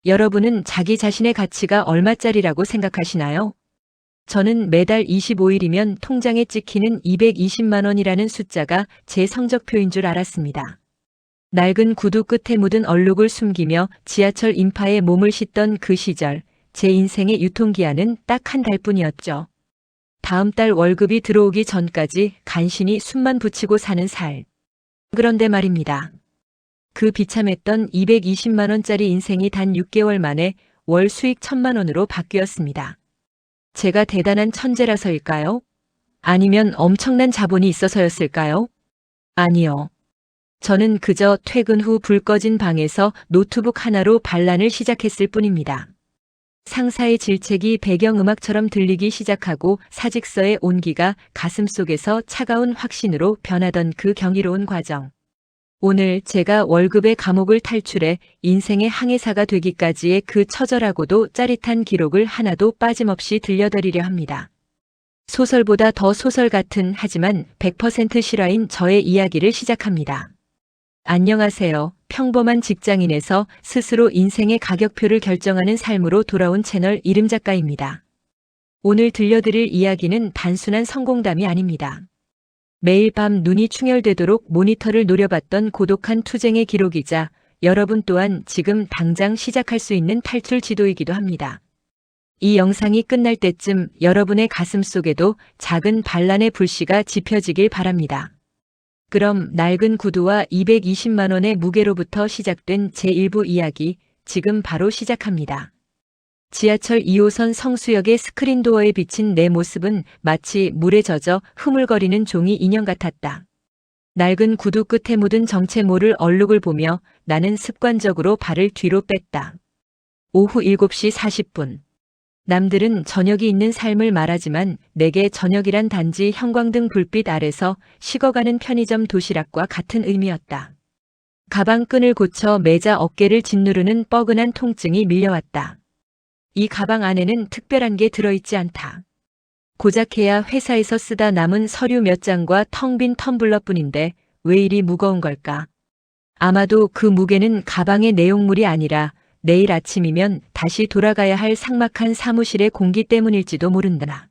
여러분은 자기 자신의 가치가 얼마짜리라고 생각하시나요? 저는 매달 25일이면 통장에 찍히는 220만 원이라는 숫자가 제 성적표인 줄 알았습니다. 낡은 구두 끝에 묻은 얼룩을 숨기며 지하철 인파에 몸을 싣던 그 시절, 제 인생의 유통기한은 딱 한 달뿐이었죠. 다음 달 월급이 들어오기 전까지 간신히 숨만 붙이고 사는 살. 그런데 말입니다. 그 비참했던 220만 원짜리 인생이 단 6개월 만에 월 수익 1,000만 원으로 바뀌었습니다. 제가 대단한 천재라서일까요? 아니면 엄청난 자본이 있어서였을까요? 아니요. 저는 그저 퇴근 후 불 꺼진 방에서 노트북 하나로 반란을 시작했을 뿐입니다. 상사의 질책이 배경음악처럼 들리기 시작하고 사직서의 온기가 가슴속에서 차가운 확신으로 변하던 그 경이로운 과정. 오늘 제가 월급의 감옥을 탈출해 인생의 항해사가 되기까지의 그 처절하고도 짜릿한 기록을 하나도 빠짐없이 들려드리려 합니다. 소설보다 더 소설 같은 하지만 100% 실화인 저의 이야기를 시작합니다. 안녕하세요. 평범한 직장인에서 스스로 인생의 가격표를 결정하는 삶으로 돌아온 채널 이름작가입니다. 오늘 들려드릴 이야기는 단순한 성공담이 아닙니다. 매일 밤 눈이 충혈되도록 모니터를 노려봤던 고독한 투쟁의 기록이자 여러분 또한 지금 당장 시작할 수 있는 탈출 지도이기도 합니다. 이 영상이 끝날 때쯤 여러분의 가슴 속에도 작은 반란의 불씨가 지펴지길 바랍니다. 그럼 낡은 구두와 220만 원의 무게로부터 시작된 제1부 이야기, 지금 바로 시작합니다. 지하철 2호선 성수역의 스크린도어에 비친 내 모습은 마치 물에 젖어 흐물거리는 종이 인형 같았다. 낡은 구두 끝에 묻은 정체 모를 얼룩을 보며 나는 습관적으로 발을 뒤로 뺐다. 오후 7시 40분. 남들은 저녁이 있는 삶을 말하지만 내게 저녁이란 단지 형광등 불빛 아래서 식어가는 편의점 도시락과 같은 의미였다. 가방 끈을 고쳐 매자 어깨를 짓누르는 뻐근한 통증이 밀려왔다. 이 가방 안에는 특별한 게 들어있지 않다. 고작해야 회사에서 쓰다 남은 서류 몇 장과 텅 빈 텀블러뿐인데 왜 이리 무거운 걸까? 아마도 그 무게는 가방의 내용물이 아니라 내일 아침이면 다시 돌아가야 할 삭막한 사무실의 공기 때문일지도 모른다.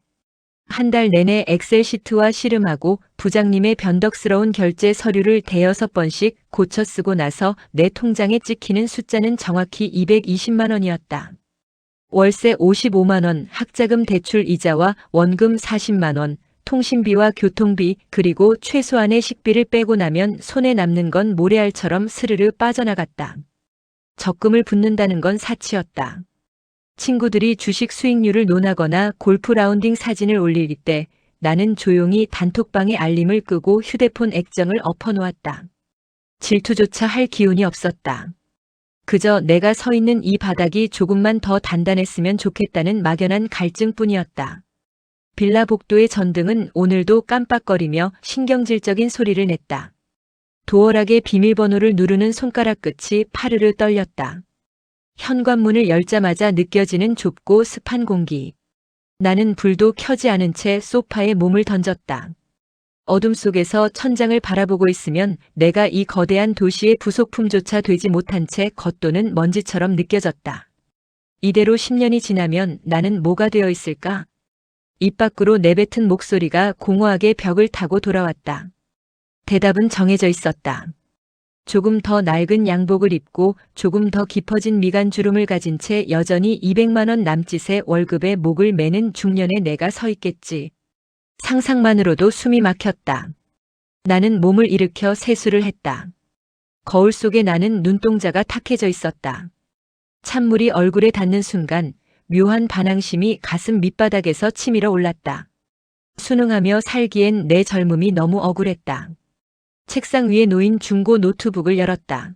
한 달 내내 엑셀 시트와 씨름하고 부장님의 변덕스러운 결제 서류를 대여섯 번씩 고쳐 쓰고 나서 내 통장에 찍히는 숫자는 정확히 220만 원이었다. 월세 55만 원, 학자금 대출 이자와 원금 40만 원, 통신비와 교통비, 그리고 최소한의 식비를 빼고 나면 손에 남는 건 모래알처럼 스르르 빠져나갔다. 적금을 붓는다는 건 사치였다. 친구들이 주식 수익률을 논하거나 골프 라운딩 사진을 올릴 때 나는 조용히 단톡방에 알림을 끄고 휴대폰 액정을 엎어놓았다. 질투조차 할 기운이 없었다. 그저 내가 서 있는 이 바닥이 조금만 더 단단했으면 좋겠다는 막연한 갈증뿐이었다. 빌라 복도의 전등은 오늘도 깜빡거리며 신경질적인 소리를 냈다. 도어락의 비밀번호를 누르는 손가락 끝이 파르르 떨렸다. 현관문을 열자마자 느껴지는 좁고 습한 공기. 나는 불도 켜지 않은 채 소파에 몸을 던졌다. 어둠 속에서 천장을 바라보고 있으면 내가 이 거대한 도시의 부속품조차 되지 못한 채 겉도는 먼지처럼 느껴졌다. 이대로 10년이 지나면 나는 뭐가 되어 있을까? 입 밖으로 내뱉은 목소리가 공허하게 벽을 타고 돌아왔다. 대답은 정해져 있었다. 조금 더 낡은 양복을 입고 조금 더 깊어진 미간 주름을 가진 채 여전히 200만 원 남짓의 월급에 목을 매는 중년의 내가 서 있겠지. 상상만으로도 숨이 막혔다. 나는 몸을 일으켜 세수를 했다. 거울 속에 나는 눈동자가 탁해져 있었다. 찬물이 얼굴에 닿는 순간 묘한 반항심이 가슴 밑바닥에서 치밀어 올랐다. 순응하며 살기엔 내 젊음이 너무 억울했다. 책상 위에 놓인 중고 노트북을 열었다.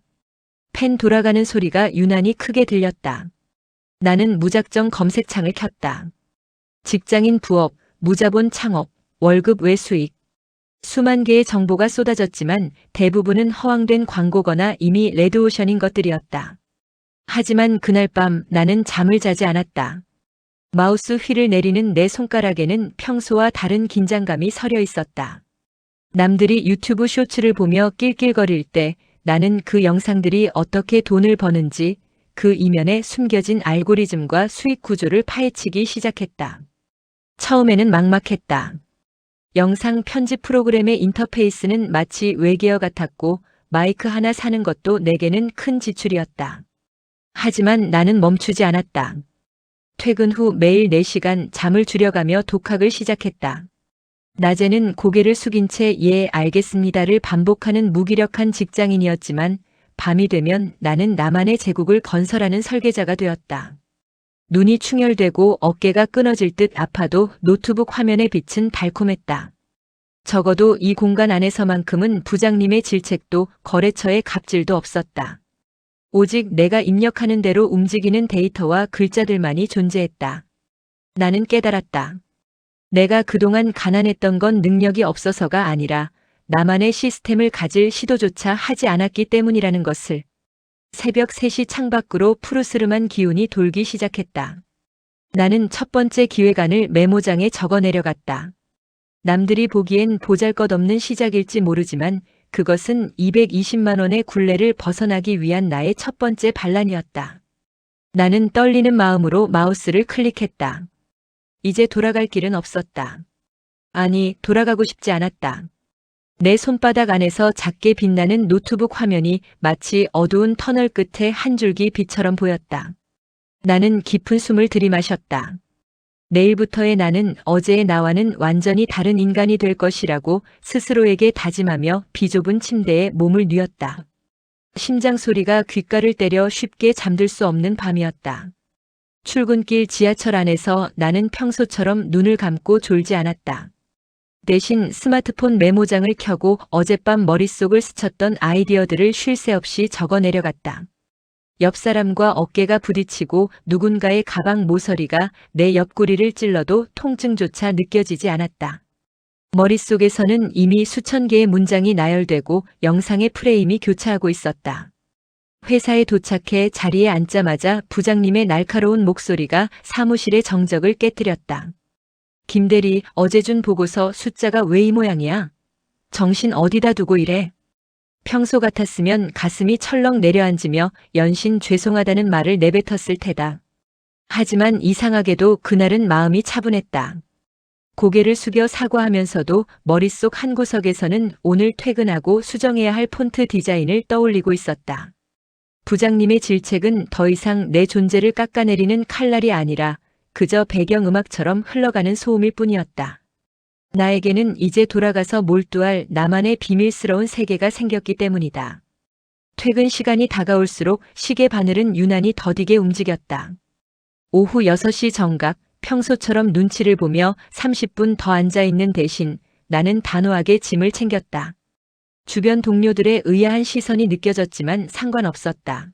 펜 돌아가는 소리가 유난히 크게 들렸다. 나는 무작정 검색창을 켰다. 직장인 부업, 무자본 창업, 월급 외 수익. 수만 개의 정보가 쏟아졌지만 대부분은 허황된 광고거나 이미 레드오션인 것들이었다. 하지만 그날 밤 나는 잠을 자지 않았다. 마우스 휠을 내리는 내 손가락에는 평소와 다른 긴장감이 서려 있었다. 남들이 유튜브 쇼츠를 보며 낄낄거릴 때 나는 그 영상들이 어떻게 돈을 버는지, 그 이면에 숨겨진 알고리즘과 수익 구조를 파헤치기 시작했다. 처음에는 막막했다. 영상 편집 프로그램의 인터페이스는 마치 외계어 같았고 마이크 하나 사는 것도 내게는 큰 지출이었다. 하지만 나는 멈추지 않았다. 퇴근 후 매일 4시간 잠을 줄여가며 독학을 시작했다. 낮에는 고개를 숙인 채 예, 알겠습니다를 반복하는 무기력한 직장인이었지만 밤이 되면 나는 나만의 제국을 건설하는 설계자가 되었다. 눈이 충혈되고 어깨가 끊어질 듯 아파도 노트북 화면의 빛은 달콤했다. 적어도 이 공간 안에서만큼은 부장님의 질책도 거래처의 갑질도 없었다. 오직 내가 입력하는 대로 움직이는 데이터와 글자들만이 존재했다. 나는 깨달았다. 내가 그동안 가난했던 건 능력이 없어서가 아니라 나만의 시스템을 가질 시도조차 하지 않았기 때문이라는 것을. 새벽 3시 창밖으로 푸르스름한 기운이 돌기 시작했다. 나는 첫 번째 기획안을 메모장에 적어 내려갔다. 남들이 보기엔 보잘것없는 시작일지 모르지만 그것은 220만 원의 굴레를 벗어나기 위한 나의 첫 번째 반란이었다. 나는 떨리는 마음으로 마우스를 클릭했다. 이제 돌아갈 길은 없었다. 아니, 돌아가고 싶지 않았다. 내 손바닥 안에서 작게 빛나는 노트북 화면이 마치 어두운 터널 끝에 한 줄기 빛처럼 보였다. 나는 깊은 숨을 들이마셨다. 내일부터의 나는 어제의 나와는 완전히 다른 인간이 될 것이라고 스스로에게 다짐하며 비좁은 침대에 몸을 뉘었다. 심장 소리가 귓가를 때려 쉽게 잠들 수 없는 밤이었다. 출근길 지하철 안에서 나는 평소처럼 눈을 감고 졸지 않았다. 대신 스마트폰 메모장을 켜고 어젯밤 머릿속을 스쳤던 아이디어들을 쉴 새 없이 적어 내려갔다. 옆 사람과 어깨가 부딪히고 누군가의 가방 모서리가 내 옆구리를 찔러도 통증조차 느껴지지 않았다. 머릿속에서는 이미 수천 개의 문장이 나열되고 영상의 프레임이 교차하고 있었다. 회사에 도착해 자리에 앉자마자 부장님의 날카로운 목소리가 사무실의 정적을 깨뜨렸다. 김대리, 어제 준 보고서 숫자가 왜 이 모양이야? 정신 어디다 두고 이래? 평소 같았으면 가슴이 철렁 내려앉으며 연신 죄송하다는 말을 내뱉었을 테다. 하지만 이상하게도 그날은 마음이 차분했다. 고개를 숙여 사과하면서도 머릿속 한 구석에서는 오늘 퇴근하고 수정해야 할 폰트 디자인을 떠올리고 있었다. 부장님의 질책은 더 이상 내 존재를 깎아내리는 칼날이 아니라 그저 배경음악처럼 흘러가는 소음일 뿐이었다. 나에게는 이제 돌아가서 몰두할 나만의 비밀스러운 세계가 생겼기 때문이다. 퇴근 시간이 다가올수록 시계 바늘은 유난히 더디게 움직였다. 오후 6시 정각, 평소처럼 눈치를 보며 30분 더 앉아있는 대신 나는 단호하게 짐을 챙겼다. 주변 동료들의 의아한 시선이 느껴졌지만 상관없었다.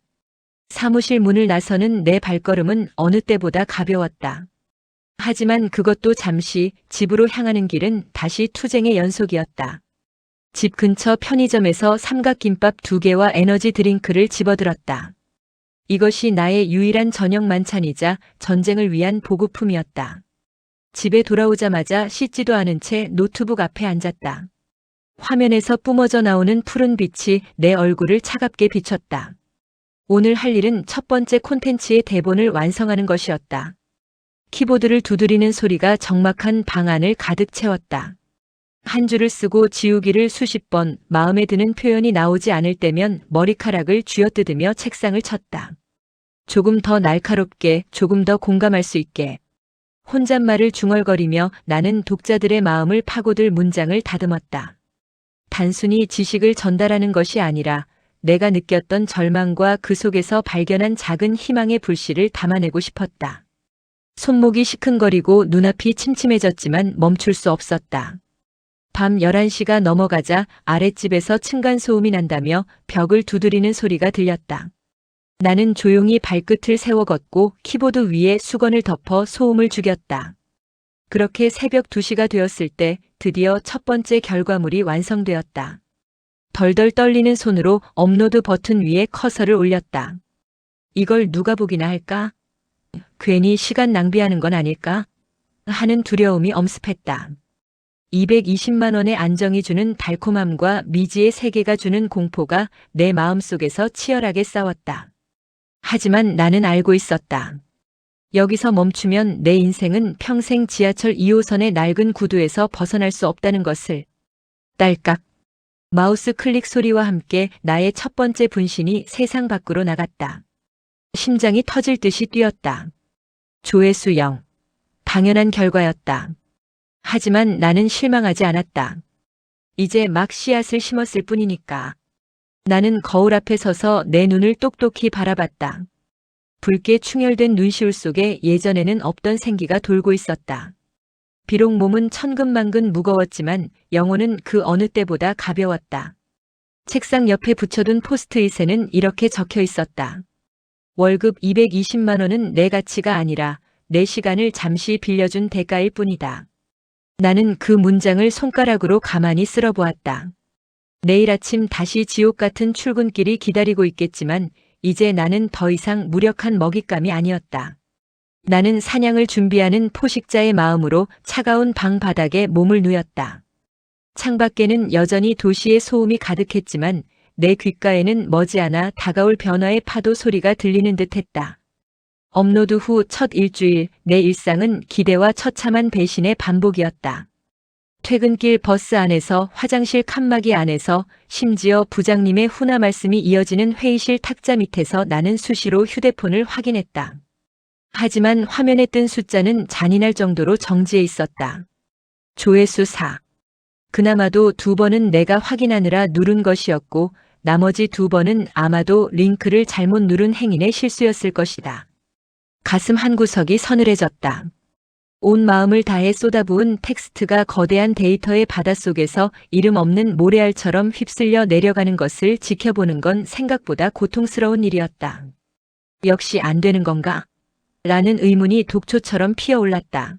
사무실 문을 나서는 내 발걸음은 어느 때보다 가벼웠다. 하지만 그것도 잠시, 집으로 향하는 길은 다시 투쟁의 연속이었다. 집 근처 편의점에서 삼각김밥 2개와 에너지 드링크를 집어들었다. 이것이 나의 유일한 저녁 만찬이자 전쟁을 위한 보급품이었다. 집에 돌아오자마자 씻지도 않은 채 노트북 앞에 앉았다. 화면에서 뿜어져 나오는 푸른 빛이 내 얼굴을 차갑게 비췄다. 오늘 할 일은 첫 번째 콘텐츠의 대본을 완성하는 것이었다. 키보드를 두드리는 소리가 적막한 방 안을 가득 채웠다. 한 줄을 쓰고 지우기를 수십 번, 마음에 드는 표현이 나오지 않을 때면 머리카락을 쥐어뜯으며 책상을 쳤다. 조금 더 날카롭게, 조금 더 공감할 수 있게. 혼잣말을 중얼거리며 나는 독자들의 마음을 파고들 문장을 다듬었다. 단순히 지식을 전달하는 것이 아니라 내가 느꼈던 절망과 그 속에서 발견한 작은 희망의 불씨를 담아내고 싶었다. 손목이 시큰거리고 눈앞이 침침해졌지만 멈출 수 없었다. 밤 11시가 넘어가자 아랫집에서 층간소음이 난다며 벽을 두드리는 소리가 들렸다. 나는 조용히 발끝을 세워 걷고 키보드 위에 수건을 덮어 소음을 죽였다. 그렇게 새벽 2시가 되었을 때 드디어 첫 번째 결과물이 완성되었다. 덜덜 떨리는 손으로 업로드 버튼 위에 커서를 올렸다. 이걸 누가 보기나 할까? 괜히 시간 낭비하는 건 아닐까? 하는 두려움이 엄습했다. 220만 원의 안정이 주는 달콤함과 미지의 세계가 주는 공포가 내 마음속에서 치열하게 싸웠다. 하지만 나는 알고 있었다. 여기서 멈추면 내 인생은 평생 지하철 2호선의 낡은 구두에서 벗어날 수 없다는 것을. 딸깍. 마우스 클릭 소리와 함께 나의 첫 번째 분신이 세상 밖으로 나갔다. 심장이 터질 듯이 뛰었다. 조회수 0. 당연한 결과였다. 하지만 나는 실망하지 않았다. 이제 막 씨앗을 심었을 뿐이니까. 나는 거울 앞에 서서 내 눈을 똑똑히 바라봤다. 붉게 충혈된 눈시울 속에 예전에는 없던 생기가 돌고 있었다. 비록 몸은 천근만근 무거웠지만 영혼은 그 어느 때보다 가벼웠다. 책상 옆에 붙여둔 포스트잇에는 이렇게 적혀 있었다. 월급 220만 원은 내 가치가 아니라 내 시간을 잠시 빌려준 대가일 뿐이다. 나는 그 문장을 손가락으로 가만히 쓸어보았다. 내일 아침 다시 지옥 같은 출근길이 기다리고 있겠지만 이제 나는 더 이상 무력한 먹잇감이 아니었다. 나는 사냥을 준비하는 포식자의 마음으로 차가운 방 바닥에 몸을 누였다. 창밖에는 여전히 도시의 소음이 가득했지만 내 귓가에는 머지않아 다가올 변화의 파도 소리가 들리는 듯했다. 업로드 후 첫 일주일 내 일상은 기대와 처참한 배신의 반복이었다. 퇴근길 버스 안에서, 화장실 칸막이 안에서, 심지어 부장님의 훈화 말씀이 이어지는 회의실 탁자 밑에서 나는 수시로 휴대폰을 확인했다. 하지만 화면에 뜬 숫자는 잔인할 정도로 정지해 있었다. 조회수 4. 그나마도 2번은 내가 확인하느라 누른 것이었고 나머지 2번은 아마도 링크를 잘못 누른 행인의 실수였을 것이다. 가슴 한구석이 서늘해졌다. 온 마음을 다해 쏟아부은 텍스트가 거대한 데이터의 바닷속에서 이름 없는 모래알처럼 휩쓸려 내려가는 것을 지켜보는 건 생각보다 고통스러운 일이었다. 역시 안 되는 건가? 라는 의문이 독초처럼 피어올랐다.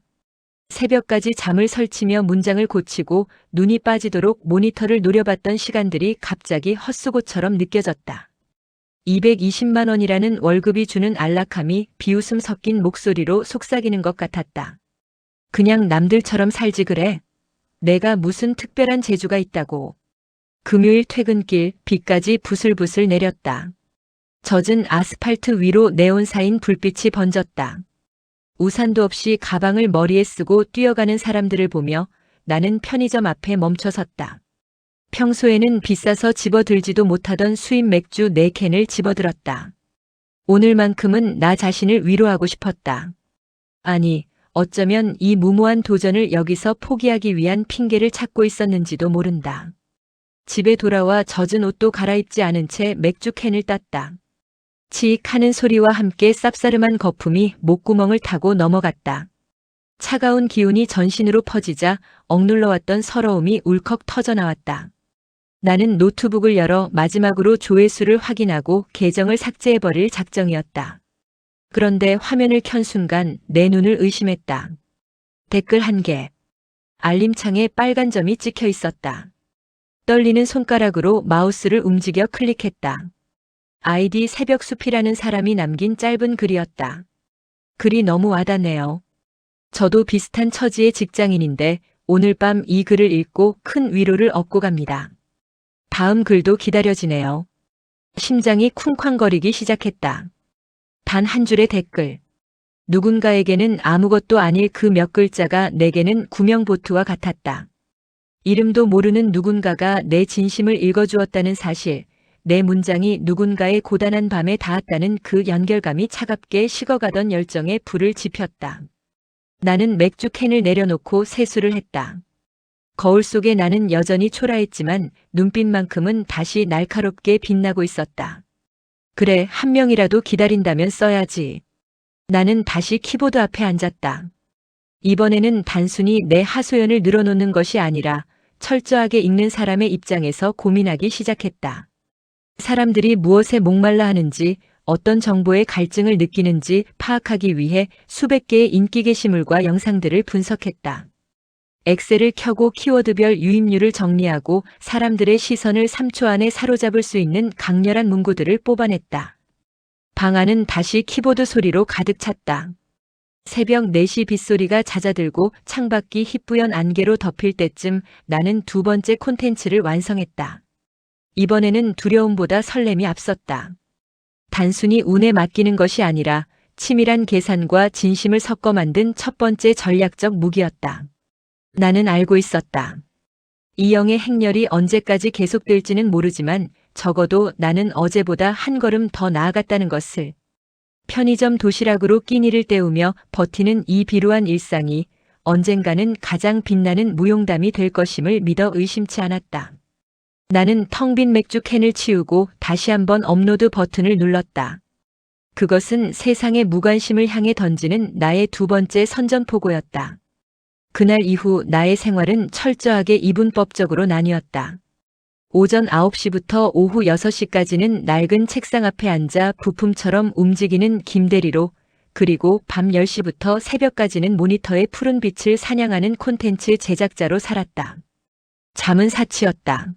새벽까지 잠을 설치며 문장을 고치고 눈이 빠지도록 모니터를 노려봤던 시간들이 갑자기 헛수고처럼 느껴졌다. 220만 원이라는 월급이 주는 안락함이 비웃음 섞인 목소리로 속삭이는 것 같았다. 그냥 남들처럼 살지 그래. 내가 무슨 특별한 재주가 있다고. 금요일 퇴근길 비까지 부슬부슬 내렸다. 젖은 아스팔트 위로 네온사인 불빛이 번졌다. 우산도 없이 가방을 머리에 쓰고 뛰어가는 사람들을 보며 나는 편의점 앞에 멈춰섰다. 평소에는 비싸서 집어들지도 못하던 수입 맥주 4캔을 집어들었다. 오늘만큼은 나 자신을 위로하고 싶었다. 아니, 어쩌면 이 무모한 도전을 여기서 포기하기 위한 핑계를 찾고 있었는지도 모른다. 집에 돌아와 젖은 옷도 갈아입지 않은 채 맥주 캔을 땄다. 치익 하는 소리와 함께 쌉싸름한 거품이 목구멍을 타고 넘어갔다. 차가운 기운이 전신으로 퍼지자 억눌러왔던 서러움이 울컥 터져나왔다. 나는 노트북을 열어 마지막으로 조회수를 확인하고 계정을 삭제해버릴 작정이었다. 그런데 화면을 켠 순간 내 눈을 의심했다. 댓글 1개. 알림창에 빨간 점이 찍혀 있었다. 떨리는 손가락으로 마우스를 움직여 클릭했다. 아이디 새벽숲이라는 사람이 남긴 짧은 글이었다. 글이 너무 와닿네요. 저도 비슷한 처지의 직장인인데 오늘 밤 이 글을 읽고 큰 위로를 얻고 갑니다. 다음 글도 기다려지네요. 심장이 쿵쾅거리기 시작했다. 단 한 줄의 댓글. 누군가에게는 아무것도 아닐 그 몇 글자가 내게는 구명보트와 같았다. 이름도 모르는 누군가가 내 진심을 읽어주었다는 사실, 내 문장이 누군가의 고단한 밤에 닿았다는 그 연결감이 차갑게 식어가던 열정에 불을 지폈다. 나는 맥주 캔을 내려놓고 세수를 했다. 거울 속에 나는 여전히 초라했지만 눈빛만큼은 다시 날카롭게 빛나고 있었다. 그래, 한 명이라도 기다린다면 써야지. 나는 다시 키보드 앞에 앉았다. 이번에는 단순히 내 하소연을 늘어놓는 것이 아니라 철저하게 읽는 사람의 입장에서 고민하기 시작했다. 사람들이 무엇에 목말라 하는지, 어떤 정보에 갈증을 느끼는지 파악하기 위해 수백 개의 인기 게시물과 영상들을 분석했다. 엑셀을 켜고 키워드별 유입률을 정리하고 사람들의 시선을 3초 안에 사로잡을 수 있는 강렬한 문구들을 뽑아냈다. 방 안은 다시 키보드 소리로 가득 찼다. 새벽 4시 빗소리가 잦아들고 창밖이 희뿌연 안개로 덮일 때쯤 나는 2번째 콘텐츠를 완성했다. 이번에는 두려움보다 설렘이 앞섰다. 단순히 운에 맡기는 것이 아니라 치밀한 계산과 진심을 섞어 만든 첫 번째 전략적 무기였다. 나는 알고 있었다. 이영의 행렬이 언제까지 계속될지는 모르지만 적어도 나는 어제보다 한 걸음 더 나아갔다는 것을. 편의점 도시락으로 끼니를 때우며 버티는 이 비루한 일상이 언젠가는 가장 빛나는 무용담이 될 것임을 믿어 의심치 않았다. 나는 텅 빈 맥주 캔을 치우고 다시 한번 업로드 버튼을 눌렀다. 그것은 세상의 무관심을 향해 던지는 나의 두 번째 선전포고였다. 그날 이후 나의 생활은 철저하게 이분법적으로 나뉘었다. 오전 9시부터 오후 6시까지는 낡은 책상 앞에 앉아 부품처럼 움직이는 김대리로, 그리고 밤 10시부터 새벽까지는 모니터의 푸른 빛을 사냥하는 콘텐츠 제작자로 살았다. 잠은 사치였다.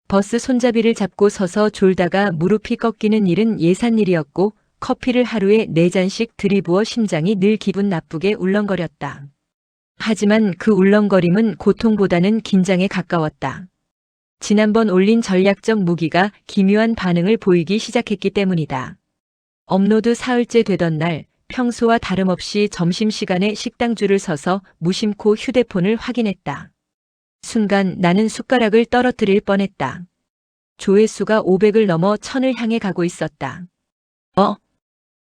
버스 손잡이를 잡고 서서 졸다가 무릎이 꺾이는 일은 예산일이었고 커피를 하루에 4잔씩 들이부어 심장이 늘 기분 나쁘게 울렁거렸다. 하지만 그 울렁거림은 고통보다는 긴장에 가까웠다. 지난번 올린 전략적 무기가 기묘한 반응을 보이기 시작했기 때문이다. 업로드 사흘째 되던 날 평소와 다름없이 점심시간에 식당줄을 서서 무심코 휴대폰을 확인했다. 순간 나는 숟가락을 떨어뜨릴 뻔했다. 조회수가 500을 넘어 1000을 향해 가고 있었다.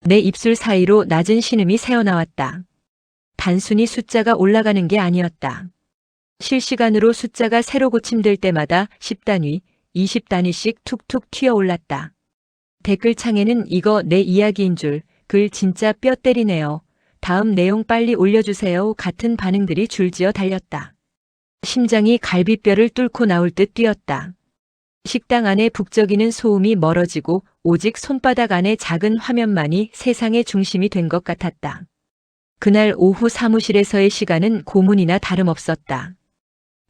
내 입술 사이로 낮은 신음이 새어나왔다. 단순히 숫자가 올라가는 게 아니었다. 실시간으로 숫자가 새로 고침될 때마다 10단위, 20단위씩 툭툭 튀어올랐다. 댓글창에는 이거 내 이야기인 줄, 글 진짜 뼈 때리네요. 다음 내용 빨리 올려주세요. 같은 반응들이 줄지어 달렸다. 심장이 갈비뼈를 뚫고 나올 듯 뛰었다. 식당 안에 북적이는 소음이 멀어지고 오직 손바닥 안의 작은 화면만이 세상의 중심이 된 것 같았다. 그날 오후 사무실에서의 시간은 고문이나 다름없었다.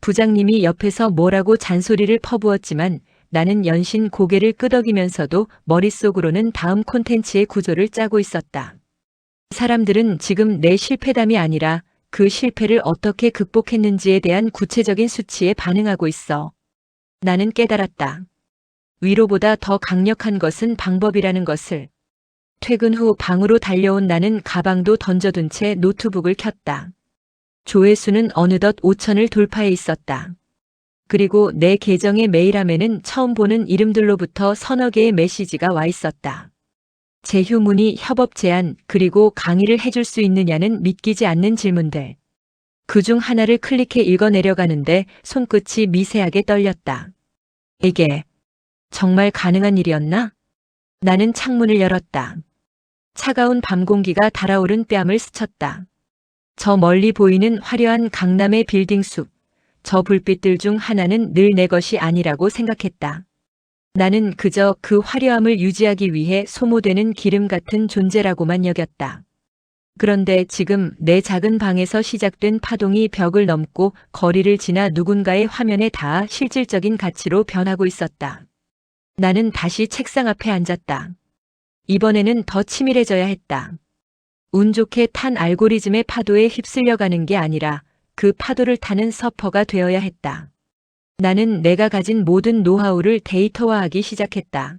부장님이 옆에서 뭐라고 잔소리를 퍼부었지만 나는 연신 고개를 끄덕이면서도 머릿속으로는 다음 콘텐츠의 구조를 짜고 있었다. 사람들은 지금 내 실패담이 아니라 그 실패를 어떻게 극복했는지에 대한 구체적인 수치에 반응하고 있어. 나는 깨달았다. 위로보다 더 강력한 것은 방법이라는 것을. 퇴근 후 방으로 달려온 나는 가방도 던져둔 채 노트북을 켰다. 조회수는 어느덧 5000을 돌파해 있었다. 그리고 내 계정의 메일함에는 처음 보는 이름들로부터 서너 개의 메시지가 와 있었다. 제휴 문의, 협업 제안, 그리고 강의를 해줄 수 있느냐는 믿기지 않는 질문들. 그중 하나를 클릭해 읽어 내려가는데 손끝이 미세하게 떨렸다. 이게 정말 가능한 일이었나? 나는 창문을 열었다. 차가운 밤 공기가 달아오른 뺨을 스쳤다. 저 멀리 보이는 화려한 강남의 빌딩 숲, 저 불빛들 중 하나는 늘 내 것이 아니라고 생각했다. 나는 그저 그 화려함을 유지하기 위해 소모되는 기름 같은 존재라고만 여겼다. 그런데 지금 내 작은 방에서 시작된 파동이 벽을 넘고 거리를 지나 누군가의 화면에 닿아 실질적인 가치로 변하고 있었다. 나는 다시 책상 앞에 앉았다. 이번에는 더 치밀해져야 했다. 운 좋게 탄 알고리즘의 파도에 휩쓸려가는 게 아니라 그 파도를 타는 서퍼가 되어야 했다. 나는 내가 가진 모든 노하우를 데이터화하기 시작했다.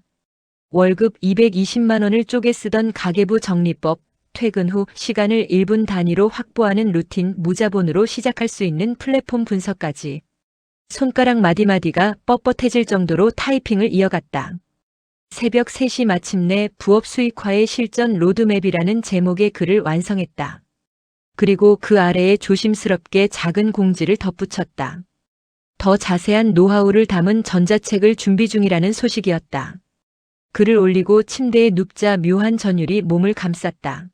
월급 220만 원을 쪼개 쓰던 가계부 정리법, 퇴근 후 시간을 1분 단위로 확보하는 루틴 무자본으로 시작할 수 있는 플랫폼 분석까지. 손가락 마디마디가 뻣뻣해질 정도로 타이핑을 이어갔다. 새벽 3시 마침내 부업 수익화의 실전 로드맵이라는 제목의 글을 완성했다. 그리고 그 아래에 조심스럽게 작은 공지를 덧붙였다. 더 자세한 노하우를 담은 전자책을 준비 중이라는 소식이었다. 글을 올리고 침대에 눕자 묘한 전율이 몸을 감쌌다.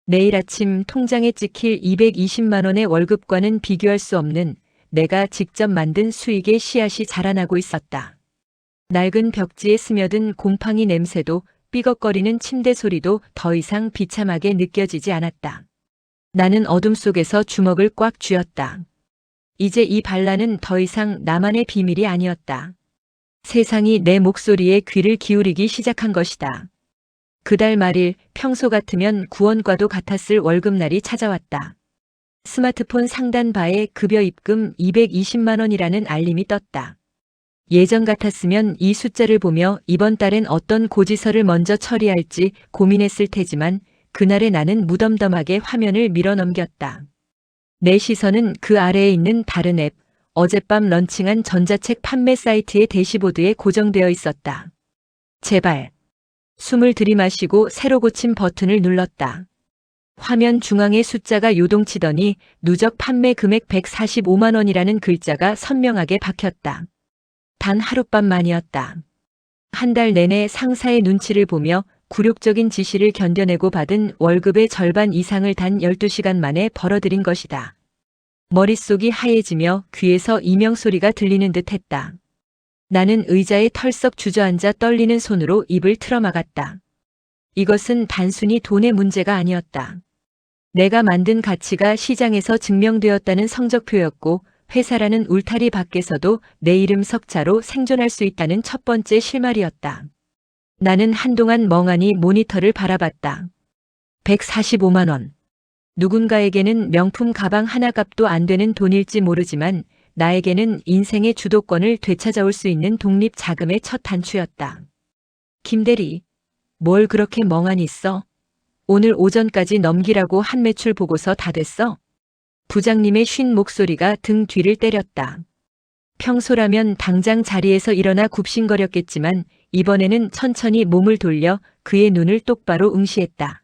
내일 아침 통장에 찍힐 220만 원의 월급과는 비교할 수 없는 내가 직접 만든 수익의 씨앗이 자라나고 있었다. 낡은 벽지에 스며든 곰팡이 냄새도 삐걱거리는 침대 소리도 더 이상 비참하게 느껴지지 않았다. 나는 어둠 속에서 주먹을 꽉 쥐었다. 이제 이 반란은 더 이상 나만의 비밀이 아니었다. 세상이 내 목소리에 귀를 기울이기 시작한 것이다. 그달 말일 평소 같으면 구원과도 같았을 월급날이 찾아왔다. 스마트폰 상단 바에 급여 입금 220만 원이라는 알림이 떴다. 예전 같았으면 이 숫자를 보며 이번 달엔 어떤 고지서를 먼저 처리할지 고민했을 테지만 그날의 나는 무덤덤하게 화면을 밀어 넘겼다. 내 시선은 그 아래에 있는 다른 앱, 어젯밤 런칭한 전자책 판매 사이트의 대시보드에 고정되어 있었다. 제발. 숨을 들이마시고 새로 고친 버튼을 눌렀다. 화면 중앙에 숫자가 요동치더니 누적 판매 금액 145만 원이라는 글자가 선명하게 박혔다. 단 하룻밤만이었다. 한 달 내내 상사의 눈치를 보며 굴욕적인 지시를 견뎌내고 받은 월급의 절반 이상을 단 12시간 만에 벌어들인 것이다. 머릿속이 하얘지며 귀에서 이명소리가 들리는 듯 했다. 나는 의자에 털썩 주저앉아 떨리는 손으로 입을 틀어막았다. 이것은 단순히 돈의 문제가 아니었다. 내가 만든 가치가 시장에서 증명되었다는 성적표였고 회사라는 울타리 밖에서도 내 이름 석자로 생존할 수 있다는 첫 번째 실마리였다. 나는 한동안 멍하니 모니터를 바라봤다. 145만 원. 누군가에게는 명품 가방 하나 값도 안 되는 돈일지 모르지만 나에게는 인생의 주도권을 되찾아올 수 있는 독립 자금의 첫 단추였다. 김대리, 뭘 그렇게 멍하니 있어? 오늘 오전까지 넘기라고 한 매출 보고서 다 됐어? 부장님의 쉰 목소리가 등 뒤를 때렸다. 평소라면 당장 자리에서 일어나 굽신거렸겠지만 이번에는 천천히 몸을 돌려 그의 눈을 똑바로 응시했다.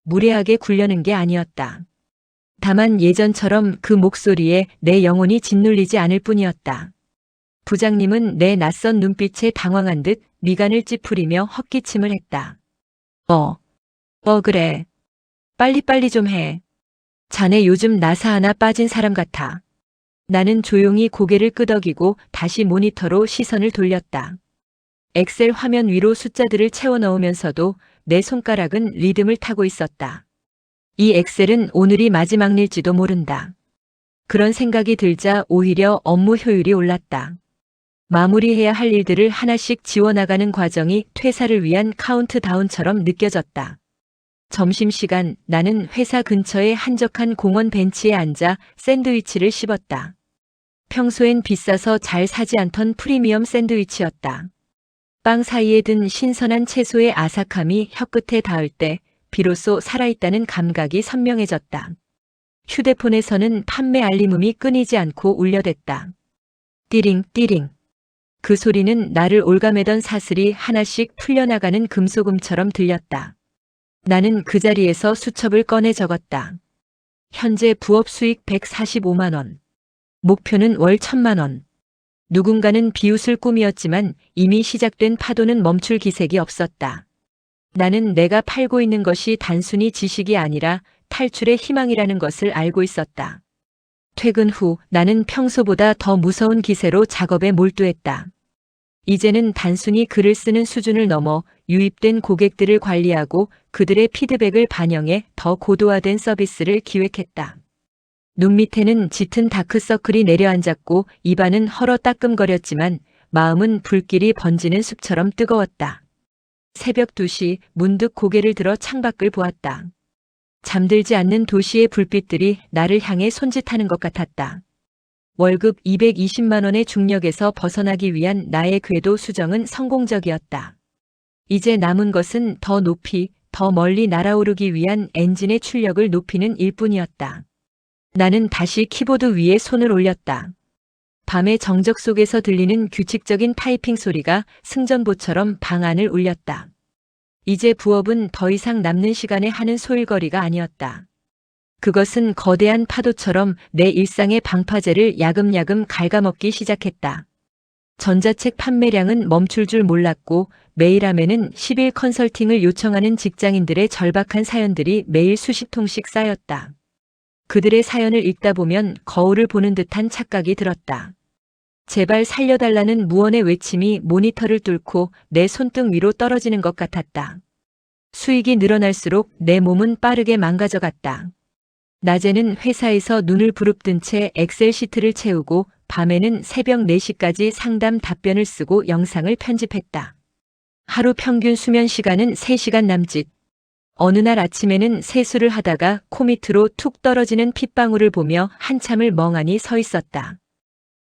무례하게 굴려는 게 아니었다. 다만 예전처럼 그 목소리에 내 영혼이 짓눌리지 않을 뿐이었다. 부장님은 내 낯선 눈빛에 당황한 듯 미간을 찌푸리며 헛기침을 했다. 그래. 빨리빨리 좀 해. 자네 요즘 나사 하나 빠진 사람 같아. 나는 조용히 고개를 끄덕이고 다시 모니터로 시선을 돌렸다. 엑셀 화면 위로 숫자들을 채워 넣으면서도 내 손가락은 리듬을 타고 있었다. 이 엑셀은 오늘이 마지막 일지도 모른다. 그런 생각이 들자 오히려 업무 효율이 올랐다. 마무리해야 할 일들을 하나씩 지워나가는 과정이 퇴사를 위한 카운트다운처럼 느껴졌다. 점심시간 나는 회사 근처의 한적한 공원 벤치에 앉아 샌드위치를 씹었다. 평소엔 비싸서 잘 사지 않던 프리미엄 샌드위치였다. 빵 사이에 든 신선한 채소의 아삭함이 혀끝에 닿을 때 비로소 살아있다는 감각이 선명해졌다. 휴대폰에서는 판매 알림음이 끊이지 않고 울려댔다. 띠링 띠링. 그 소리는 나를 올가매던 사슬이 하나씩 풀려나가는 금소금처럼 들렸다. 나는 그 자리에서 수첩을 꺼내 적었다. 현재 부업 수익 145만 원. 목표는 월 1,000만 원. 누군가는 비웃을 꿈이었지만 이미 시작된 파도는 멈출 기색이 없었다. 나는 내가 팔고 있는 것이 단순히 지식이 아니라 탈출의 희망이라는 것을 알고 있었다. 퇴근 후 나는 평소보다 더 무서운 기세로 작업에 몰두했다. 이제는 단순히 글을 쓰는 수준을 넘어 유입된 고객들을 관리하고 그들의 피드백을 반영해 더 고도화된 서비스를 기획했다. 눈 밑에는 짙은 다크서클이 내려앉았고 입안은 헐어 따끔거렸지만 마음은 불길이 번지는 숲처럼 뜨거웠다. 새벽 2시 문득 고개를 들어 창밖을 보았다. 잠들지 않는 도시의 불빛들이 나를 향해 손짓하는 것 같았다. 월급 220만 원의 중력에서 벗어나기 위한 나의 궤도 수정은 성공적이었다. 이제 남은 것은 더 높이, 더 멀리 날아오르기 위한 엔진의 출력을 높이는 일뿐이었다. 나는 다시 키보드 위에 손을 올렸다. 밤의 정적 속에서 들리는 규칙적인 타이핑 소리가 승전보처럼 방 안을 울렸다. 이제 부업은 더 이상 남는 시간에 하는 소일거리가 아니었다. 그것은 거대한 파도처럼 내 일상의 방파제를 야금야금 갉아먹기 시작했다. 전자책 판매량은 멈출 줄 몰랐고 메일함에는 10일 컨설팅을 요청하는 직장인들의 절박한 사연들이 매일 수십 통씩 쌓였다. 그들의 사연을 읽다 보면 거울을 보는 듯한 착각이 들었다. 제발 살려달라는 무언의 외침이 모니터를 뚫고 내 손등 위로 떨어지는 것 같았다. 수익이 늘어날수록 내 몸은 빠르게 망가져갔다. 낮에는 회사에서 눈을 부릅뜬 채 엑셀 시트를 채우고 밤에는 새벽 4시까지 상담 답변을 쓰고 영상을 편집했다. 하루 평균 수면 시간은 3시간 남짓. 어느 날 아침에는 세수를 하다가 코 밑으로 툭 떨어지는 핏방울을 보며 한참을 멍하니 서 있었다.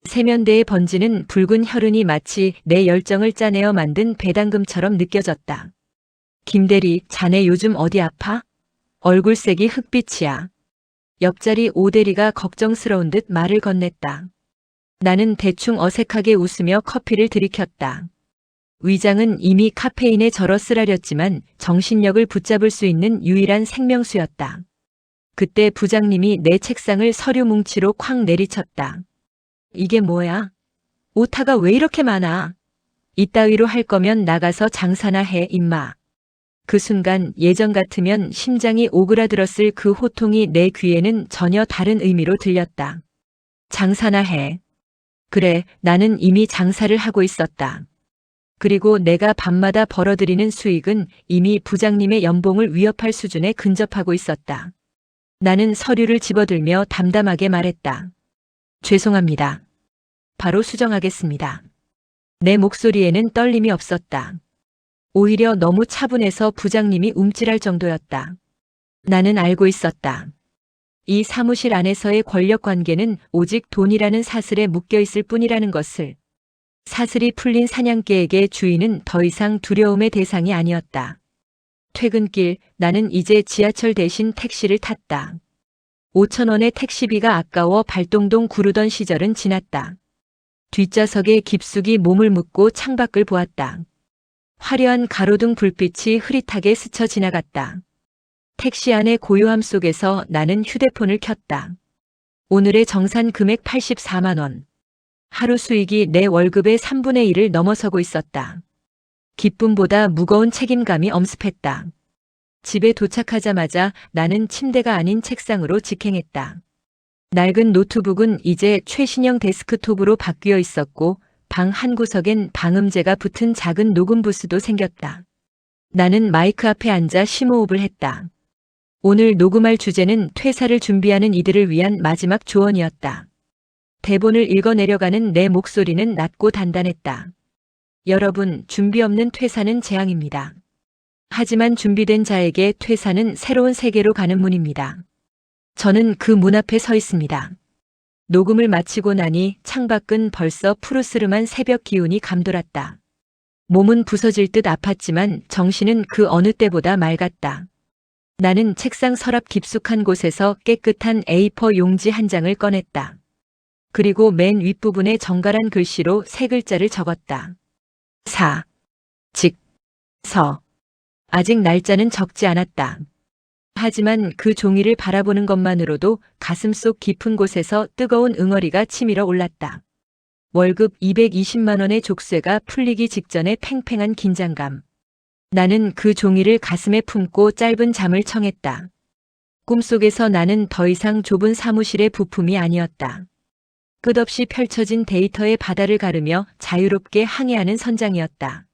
세면대에 번지는 붉은 혈흔이 마치 내 열정을 짜내어 만든 배당금처럼 느껴졌다. 김대리, 자네 요즘 어디 아파? 얼굴색이 흑빛이야. 옆자리 오대리가 걱정스러운 듯 말을 건넸다. 나는 대충 어색하게 웃으며 커피를 들이켰다. 위장은 이미 카페인에 절어 쓰라렸지만 정신력을 붙잡을 수 있는 유일한 생명수였다. 그때 부장님이 내 책상을 서류 뭉치로 쾅 내리쳤다. 이게 뭐야? 오타가 왜 이렇게 많아? 이따위로 할 거면 나가서 장사나 해, 임마. 그 순간 예전 같으면 심장이 오그라들었을 그 호통이 내 귀에는 전혀 다른 의미로 들렸다. 장사나 해. 그래, 나는 이미 장사를 하고 있었다. 그리고 내가 밤마다 벌어들이는 수익은 이미 부장님의 연봉을 위협할 수준에 근접하고 있었다. 나는 서류를 집어들며 담담하게 말했다. 죄송합니다. 바로 수정하겠습니다. 내 목소리에는 떨림이 없었다. 오히려 너무 차분해서 부장님이 움찔할 정도였다. 나는 알고 있었다. 이 사무실 안에서의 권력 관계는 오직 돈이라는 사슬에 묶여 있을 뿐이라는 것을. 사슬이 풀린 사냥개에게 주인은 더 이상 두려움의 대상이 아니었다. 퇴근길 나는 이제 지하철 대신 택시를 탔다. 5,000원의 택시비가 아까워 발동동 구르던 시절은 지났다. 뒷좌석에 깊숙이 몸을 묻고 창밖을 보았다. 화려한 가로등 불빛이 흐릿하게 스쳐 지나갔다. 택시 안의 고요함 속에서 나는 휴대폰을 켰다. 오늘의 정산 금액 84만 원. 하루 수익이 내 월급의 3분의 1을 넘어서고 있었다. 기쁨보다 무거운 책임감이 엄습했다. 집에 도착하자마자 나는 침대가 아닌 책상으로 직행했다. 낡은 노트북은 이제 최신형 데스크톱으로 바뀌어 있었고 방 한 구석엔 방음제가 붙은 작은 녹음 부스도 생겼다. 나는 마이크 앞에 앉아 심호흡을 했다. 오늘 녹음할 주제는 퇴사를 준비하는 이들을 위한 마지막 조언이었다. 대본을 읽어 내려가는 내 목소리는 낮고 단단했다. 여러분, 준비 없는 퇴사는 재앙입니다. 하지만 준비된 자에게 퇴사는 새로운 세계로 가는 문입니다. 저는 그 문 앞에 서 있습니다. 녹음을 마치고 나니 창밖은 벌써 푸르스름한 새벽 기운이 감돌았다. 몸은 부서질 듯 아팠지만 정신은 그 어느 때보다 맑았다. 나는 책상 서랍 깊숙한 곳에서 깨끗한 A4 용지 한 장을 꺼냈다. 그리고 맨 윗부분에 정갈한 글씨로 세 글자를 적었다. 사, 직, 서. 아직 날짜는 적지 않았다. 하지만 그 종이를 바라보는 것만으로도 가슴속 깊은 곳에서 뜨거운 응어리가 치밀어 올랐다. 월급 220만 원의 족쇄가 풀리기 직전의 팽팽한 긴장감. 나는 그 종이를 가슴에 품고 짧은 잠을 청했다. 꿈속에서 나는 더 이상 좁은 사무실의 부품이 아니었다. 끝없이 펼쳐진 데이터의 바다를 가르며 자유롭게 항해하는 선장이었다.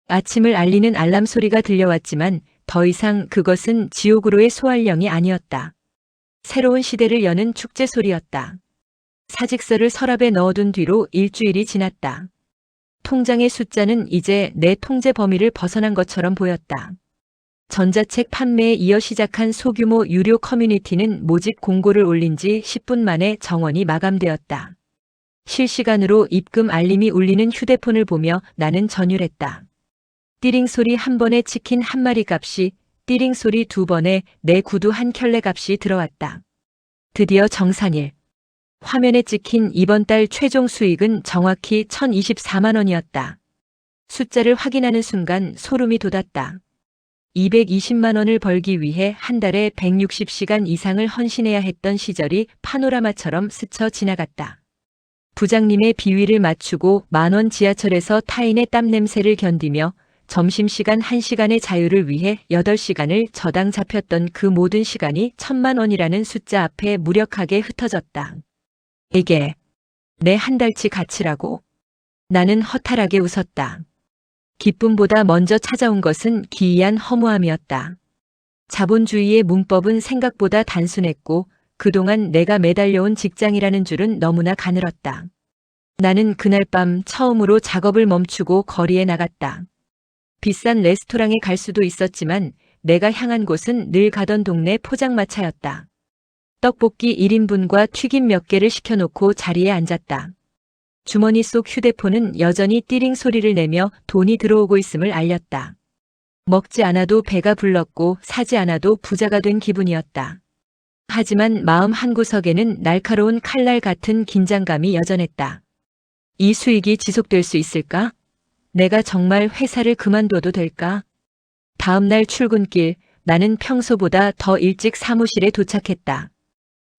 아침을 알리는 알람 소리가 들려왔지만 더 이상 그것은 지옥으로의 소활령이 아니었다. 새로운 시대를 여는 축제 소리였다. 사직서를 서랍에 넣어둔 뒤로 일주일이 지났다. 통장의 숫자는 이제 내 통제 범위를 벗어난 것처럼 보였다. 전자책 판매에 이어 시작한 소규모 유료 커뮤니티는 모집 공고를 올린 지 10분 만에 정원이 마감되었다. 실시간으로 입금 알림이 울리는 휴대폰을 보며 나는 전율했다. 띠링 소리 한 번에 치킨 한 마리 값이, 띠링 소리 두 번에 내 구두 한 켤레 값이 들어왔다. 드디어 정산일. 화면에 찍힌 이번 달 최종 수익은 정확히 1,024만 원이었다. 숫자를 확인하는 순간 소름이 돋았다. 220만 원을 벌기 위해 한 달에 160시간 이상을 헌신해야 했던 시절이 파노라마처럼 스쳐 지나갔다. 부장님의 비위를 맞추고 만원 지하철에서 타인의 땀 냄새를 견디며 점심시간 1시간의 자유를 위해 8시간을 저당 잡혔던 그 모든 시간이 1,000만 원이라는 숫자 앞에 무력하게 흩어졌다. 이게 내 한 달치 가치라고? 나는 허탈하게 웃었다. 기쁨보다 먼저 찾아온 것은 기이한 허무함이었다. 자본주의의 문법은 생각보다 단순했고 그동안 내가 매달려온 직장이라는 줄은 너무나 가늘었다. 나는 그날 밤 처음으로 작업을 멈추고 거리에 나갔다. 비싼 레스토랑에 갈 수도 있었지만 내가 향한 곳은 늘 가던 동네 포장마차였다. 떡볶이 1인분과 튀김 몇 개를 시켜놓고 자리에 앉았다. 주머니 속 휴대폰은 여전히 띠링 소리를 내며 돈이 들어오고 있음을 알렸다. 먹지 않아도 배가 불렀고 사지 않아도 부자가 된 기분이었다. 하지만 마음 한구석에는 날카로운 칼날 같은 긴장감이 여전했다. 이 수익이 지속될 수 있을까? 내가 정말 회사를 그만둬도 될까? 다음 날 출근길, 나는 평소보다 더 일찍 사무실에 도착했다.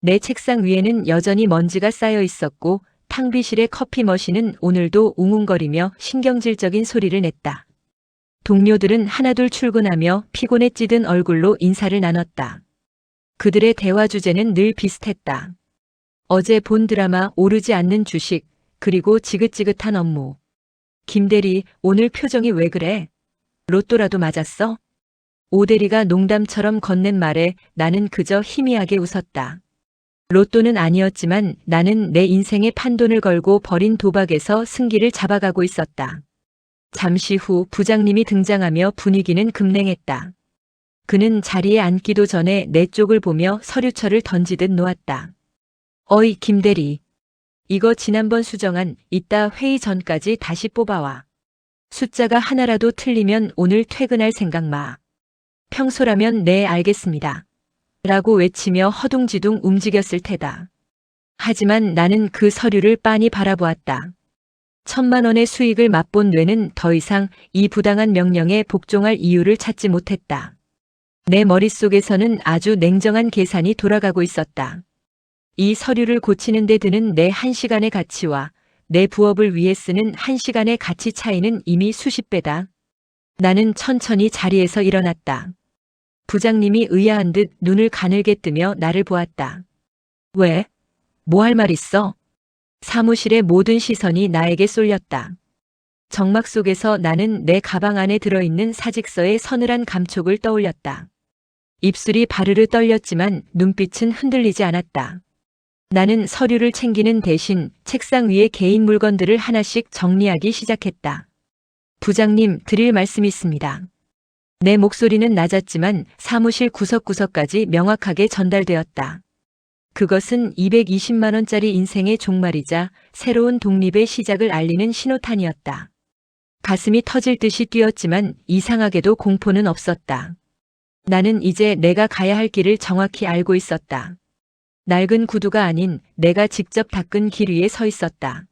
내 책상 위에는 여전히 먼지가 쌓여 있었고 탕비실의 커피 머신은 오늘도 웅웅거리며 신경질적인 소리를 냈다. 동료들은 하나둘 출근하며 피곤에 찌든 얼굴로 인사를 나눴다. 그들의 대화 주제는 늘 비슷했다. 어제 본 드라마, 오르지 않는 주식, 그리고 지긋지긋한 업무. 김대리, 오늘 표정이 왜 그래? 로또라도 맞았어? 오대리가 농담처럼 건넨 말에 나는 그저 희미하게 웃었다. 로또는 아니었지만 나는 내 인생의 판돈을 걸고 벌인 도박에서 승기를 잡아가고 있었다. 잠시 후 부장님이 등장하며 분위기는 급냉했다. 그는 자리에 앉기도 전에 내 쪽을 보며 서류철을 던지듯 놓았다. 어이, 김대리. 이거 지난번 수정안 이따 회의 전까지 다시 뽑아와. 숫자가 하나라도 틀리면 오늘 퇴근할 생각 마. 평소라면 네, 알겠습니다. 라고 외치며 허둥지둥 움직였을 테다. 하지만 나는 그 서류를 빤히 바라보았다. 1,000만 원의 수익을 맛본 뇌는 더 이상 이 부당한 명령에 복종할 이유를 찾지 못했다. 내 머릿속에서는 아주 냉정한 계산이 돌아가고 있었다. 이 서류를 고치는 데 드는 내 1시간의 가치와 내 부업을 위해 쓰는 1시간의 가치 차이는 이미 수십 배다. 나는 천천히 자리에서 일어났다. 부장님이 의아한 듯 눈을 가늘게 뜨며 나를 보았다. 왜? 뭐 할 말 있어? 사무실의 모든 시선이 나에게 쏠렸다. 정막 속에서 나는 내 가방 안에 들어있는 사직서의 서늘한 감촉을 떠올렸다. 입술이 바르르 떨렸지만 눈빛은 흔들리지 않았다. 나는 서류를 챙기는 대신 책상 위에 개인 물건들을 하나씩 정리하기 시작했다. 부장님, 드릴 말씀이 있습니다. 내 목소리는 낮았지만 사무실 구석구석까지 명확하게 전달되었다. 그것은 220만 원짜리 인생의 종말이자 새로운 독립의 시작을 알리는 신호탄이었다. 가슴이 터질 듯이 뛰었지만 이상하게도 공포는 없었다. 나는 이제 내가 가야 할 길을 정확히 알고 있었다. 낡은 구두가 아닌 내가 직접 닦은 길 위에 서 있었다.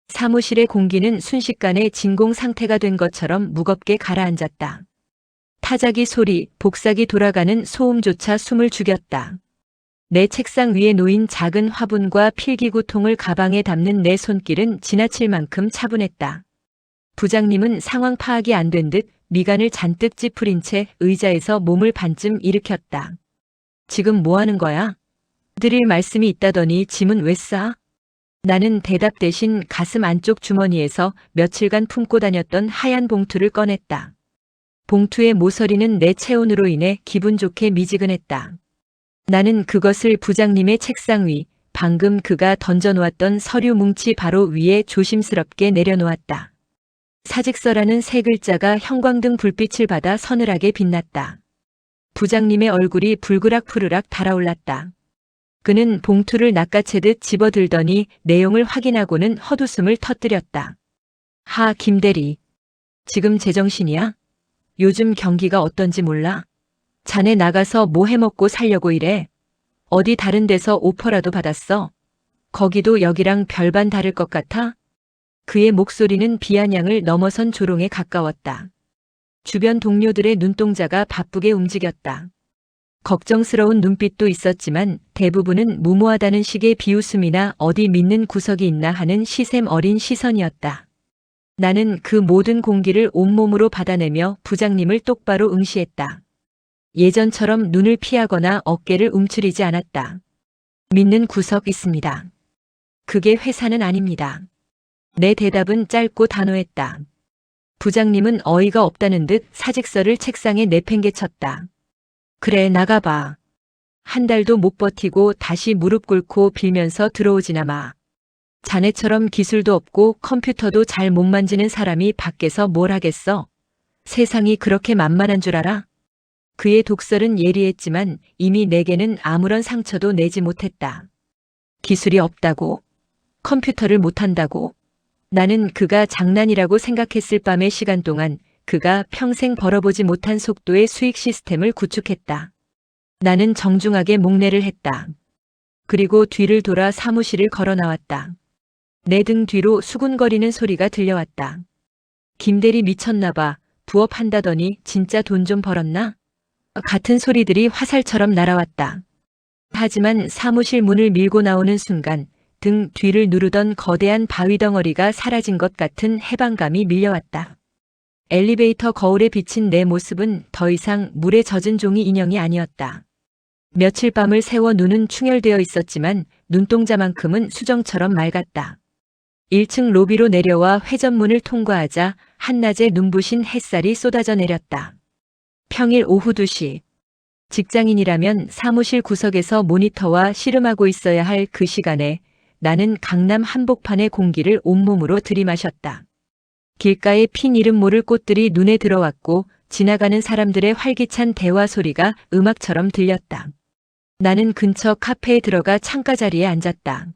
사무실의 공기는 순식간에 진공 상태가 된 것처럼 무겁게 가라앉았다. 타자기 소리, 복사기 돌아가는 소음조차 숨을 죽였다. 내 책상 위에 놓인 작은 화분과 필기구통을 가방에 담는 내 손길은 지나칠 만큼 차분했다. 부장님은 상황 파악이 안 된 듯 미간을 잔뜩 찌푸린 채 의자에서 몸을 반쯤 일으켰다. 지금 뭐 하는 거야? 드릴 말씀이 있다더니 짐은 왜 싸? 나는 대답 대신 가슴 안쪽 주머니에서 며칠간 품고 다녔던 하얀 봉투를 꺼냈다. 봉투의 모서리는 내 체온으로 인해 기분 좋게 미지근했다. 나는 그것을 부장님의 책상 위, 방금 그가 던져놓았던 서류 뭉치 바로 위에 조심스럽게 내려놓았다. 사직서라는 세 글자가 형광등 불빛을 받아 서늘하게 빛났다. 부장님의 얼굴이 불그락푸르락 달아올랐다. 그는 봉투를 낚아채듯 집어들더니 내용을 확인하고는 헛웃음을 터뜨렸다. 하, 김대리. 지금 제정신이야? 요즘 경기가 어떤지 몰라? 자네 나가서 뭐 해먹고 살려고 이래? 어디 다른 데서 오퍼라도 받았어? 거기도 여기랑 별반 다를 것 같아? 그의 목소리는 비아냥을 넘어선 조롱에 가까웠다. 주변 동료들의 눈동자가 바쁘게 움직였다. 걱정스러운 눈빛도 있었지만 대부분은 무모하다는 식의 비웃음이나 어디 믿는 구석이 있나 하는 시샘 어린 시선이었다. 나는 그 모든 공기를 온몸으로 받아내며 부장님을 똑바로 응시했다. 예전처럼 눈을 피하거나 어깨를 움츠리지 않았다. 믿는 구석 있습니다. 그게 회사는 아닙니다. 내 대답은 짧고 단호했다. 부장님은 어이가 없다는 듯 사직서를 책상에 내팽개쳤다. 그래, 나가봐. 한 달도 못 버티고 다시 무릎 꿇고 빌면서 들어오지나 마. 자네처럼 기술도 없고 컴퓨터도 잘 못 만지는 사람이 밖에서 뭘 하겠어? 세상이 그렇게 만만한 줄 알아? 그의 독설은 예리했지만 이미 내게는 아무런 상처도 내지 못했다. 기술이 없다고? 컴퓨터를 못한다고? 나는 그가 장난이라고 생각했을 밤의 시간 동안 그가 평생 벌어보지 못한 속도의 수익 시스템을 구축했다. 나는 정중하게 목례를 했다. 그리고 뒤를 돌아 사무실을 걸어 나왔다. 내 등 뒤로 수군거리는 소리가 들려왔다. 김대리 미쳤나 봐. 부업한다더니 진짜 돈 좀 벌었나? 같은 소리들이 화살처럼 날아왔다. 하지만 사무실 문을 밀고 나오는 순간 등 뒤를 누르던 거대한 바위 덩어리가 사라진 것 같은 해방감이 밀려왔다. 엘리베이터 거울에 비친 내 모습은 더 이상 물에 젖은 종이 인형이 아니었다. 며칠 밤을 새워 눈은 충혈되어 있었지만 눈동자만큼은 수정처럼 맑았다. 1층 로비로 내려와 회전문을 통과하자 한낮에 눈부신 햇살이 쏟아져 내렸다. 평일 오후 2시. 직장인이라면 사무실 구석에서 모니터와 씨름하고 있어야 할 그 시간에 나는 강남 한복판의 공기를 온몸으로 들이마셨다. 길가에 핀 이름 모를 꽃들이 눈에 들어왔고 지나가는 사람들의 활기찬 대화 소리가 음악처럼 들렸다. 나는 근처 카페에 들어가 창가 자리에 앉았다.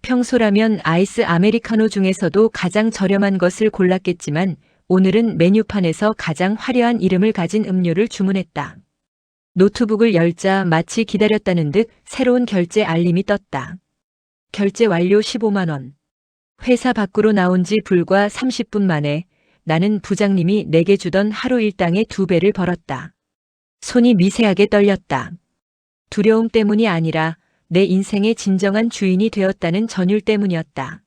평소라면 아이스 아메리카노 중에서도 가장 저렴한 것을 골랐겠지만 오늘은 메뉴판에서 가장 화려한 이름을 가진 음료를 주문했다. 노트북을 열자 마치 기다렸다는 듯 새로운 결제 알림이 떴다. 결제 완료 15만 원. 회사 밖으로 나온 지 불과 30분 만에 나는 부장님이 내게 주던 하루 일당의 2배를 벌었다. 손이 미세하게 떨렸다. 두려움 때문이 아니라 내 인생의 진정한 주인이 되었다는 전율 때문이었다.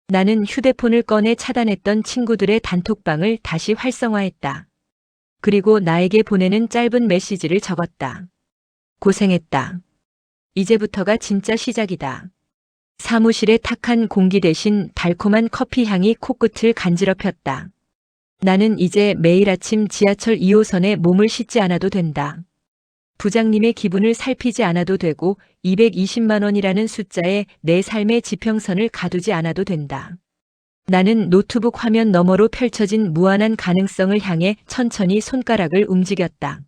나는 휴대폰을 꺼내 차단했던 친구들의 단톡방을 다시 활성화했다. 그리고 나에게 보내는 짧은 메시지를 적었다. 고생했다. 이제부터가 진짜 시작이다. 사무실의 탁한 공기 대신 달콤한 커피 향이 코끝을 간지럽혔다. 나는 이제 매일 아침 지하철 2호선에 몸을 싣지 않아도 된다. 부장님의 기분을 살피지 않아도 되고 220만 원이라는 숫자에 내 삶의 지평선을 가두지 않아도 된다. 나는 노트북 화면 너머로 펼쳐진 무한한 가능성을 향해 천천히 손가락을 움직였다.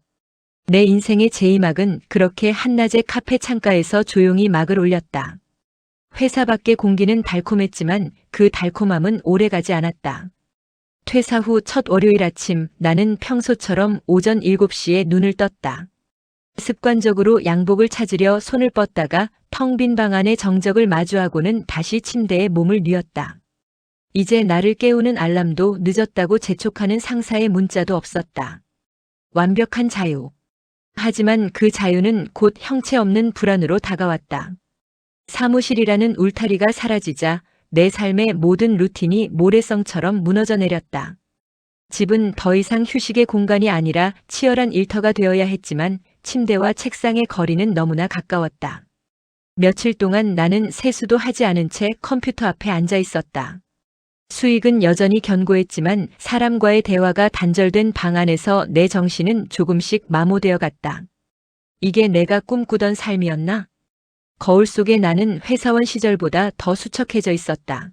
내 인생의 제2막은 그렇게 한낮의 카페 창가에서 조용히 막을 올렸다. 회사 밖의 공기는 달콤했지만 그 달콤함은 오래가지 않았다. 퇴사 후 첫 월요일 아침 나는 평소처럼 오전 7시에 눈을 떴다. 습관적으로 양복을 찾으려 손을 뻗다가 텅 빈 방 안의 정적을 마주하고는 다시 침대에 몸을 뉘었다. 이제 나를 깨우는 알람도 늦었다고 재촉하는 상사의 문자도 없었다. 완벽한 자유. 하지만 그 자유는 곧 형체 없는 불안으로 다가왔다. 사무실이라는 울타리가 사라지자 내 삶의 모든 루틴이 모래성처럼 무너져 내렸다. 집은 더 이상 휴식의 공간이 아니라 치열한 일터가 되어야 했지만 침대와 책상의 거리는 너무나 가까웠다. 며칠 동안 나는 세수도 하지 않은 채 컴퓨터 앞에 앉아 있었다. 수익은 여전히 견고했지만 사람과의 대화가 단절된 방 안에서 내 정신은 조금씩 마모되어 갔다. 이게 내가 꿈꾸던 삶이었나? 거울 속에 나는 회사원 시절보다 더 수척해져 있었다.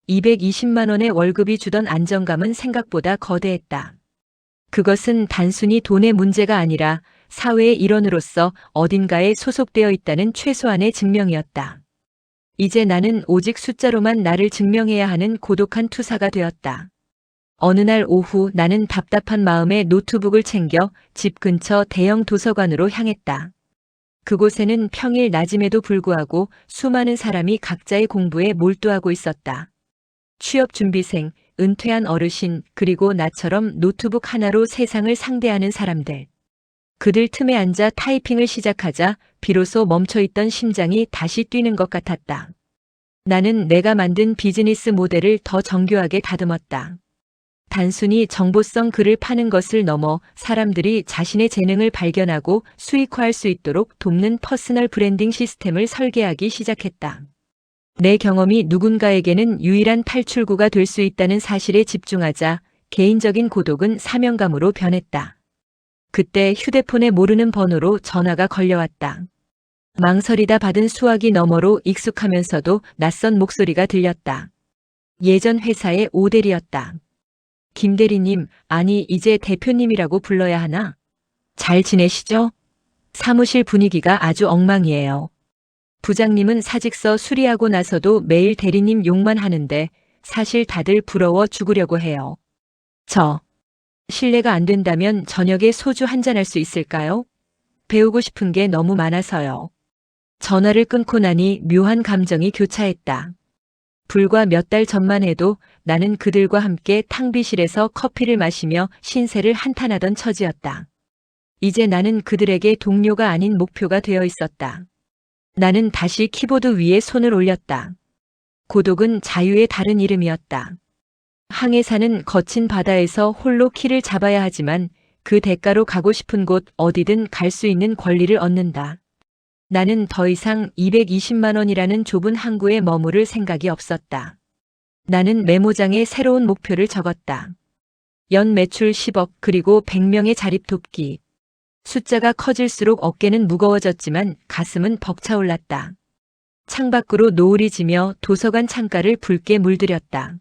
220만 원의 월급이 주던 안정감은 생각보다 거대했다. 그것은 단순히 돈의 문제가 아니라 사회의 일원으로서 어딘가에 소속되어 있다는 최소한의 증명이었다. 이제 나는 오직 숫자로만 나를 증명해야 하는 고독한 투사가 되었다. 어느 날 오후 나는 답답한 마음에 노트북을 챙겨 집 근처 대형 도서관으로 향했다. 그곳에는 평일 낮임에도 불구하고 수많은 사람이 각자의 공부에 몰두하고 있었다. 취업준비생, 은퇴한 어르신, 그리고 나처럼 노트북 하나로 세상을 상대하는 사람들. 그들 틈에 앉아 타이핑을 시작하자 비로소 멈춰있던 심장이 다시 뛰는 것 같았다. 나는 내가 만든 비즈니스 모델을 더 정교하게 다듬었다. 단순히 정보성 글을 파는 것을 넘어 사람들이 자신의 재능을 발견하고 수익화할 수 있도록 돕는 퍼스널 브랜딩 시스템을 설계하기 시작했다. 내 경험이 누군가에게는 유일한 탈출구가 될 수 있다는 사실에 집중하자 개인적인 고독은 사명감으로 변했다. 그때 휴대폰에 모르는 번호로 전화가 걸려왔다. 망설이다 받은 수화기 너머로 익숙하면서도 낯선 목소리가 들렸다. 예전 회사의 오대리였다. 김 대리님, 아니 이제 대표님이라고 불러야 하나? 잘 지내시죠? 사무실 분위기가 아주 엉망이에요. 부장님은 사직서 수리하고 나서도 매일 대리님 욕만 하는데 사실 다들 부러워 죽으려고 해요. 실례가 안 된다면 저녁에 소주 한잔 할 수 있을까요? 배우고 싶은 게 너무 많아서요. 전화를 끊고 나니 묘한 감정이 교차했다. 불과 몇 달 전만 해도 나는 그들과 함께 탕비실에서 커피를 마시며 신세를 한탄하던 처지였다. 이제 나는 그들에게 동료가 아닌 목표가 되어 있었다. 나는 다시 키보드 위에 손을 올렸다. 고독은 자유의 다른 이름이었다. 항해 사는 거친 바다에서 홀로 키를 잡아야 하지만 그 대가로 가고 싶은 곳 어디든 갈 수 있는 권리를 얻는다. 나는 더 이상 220만 원이라는 좁은 항구에 머무를 생각이 없었다. 나는 메모장에 새로운 목표를 적었다. 연 매출 10억 그리고 100명의 자립 돕기. 숫자가 커질수록 어깨는 무거워졌지만 가슴은 벅차올랐다. 창밖으로 노을이 지며 도서관 창가를 붉게 물들였다.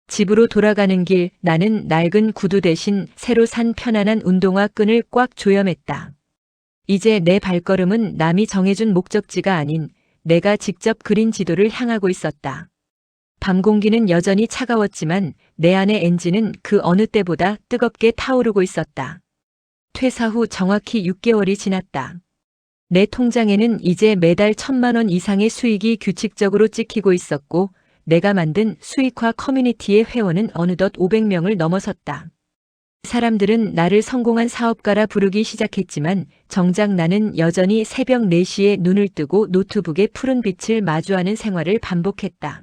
집으로 돌아가는 길 나는 낡은 구두 대신 새로 산 편안한 운동화 끈을 꽉 조여맸다. 이제 내 발걸음은 남이 정해준 목적지가 아닌 내가 직접 그린 지도를 향하고 있었다. 밤 공기는 여전히 차가웠지만 내 안의 엔진은 그 어느 때보다 뜨겁게 타오르고 있었다. 퇴사 후 정확히 6개월이 지났다. 내 통장에는 이제 매달 1,000만 원 이상의 수익이 규칙적으로 찍히고 있었고 내가 만든 수익화 커뮤니티의 회원은 어느덧 500명을 넘어섰다. 사람들은 나를 성공한 사업가라 부르기 시작했지만 정작 나는 여전히 새벽 4시에 눈을 뜨고 노트북의 푸른 빛을 마주하는 생활을 반복했다.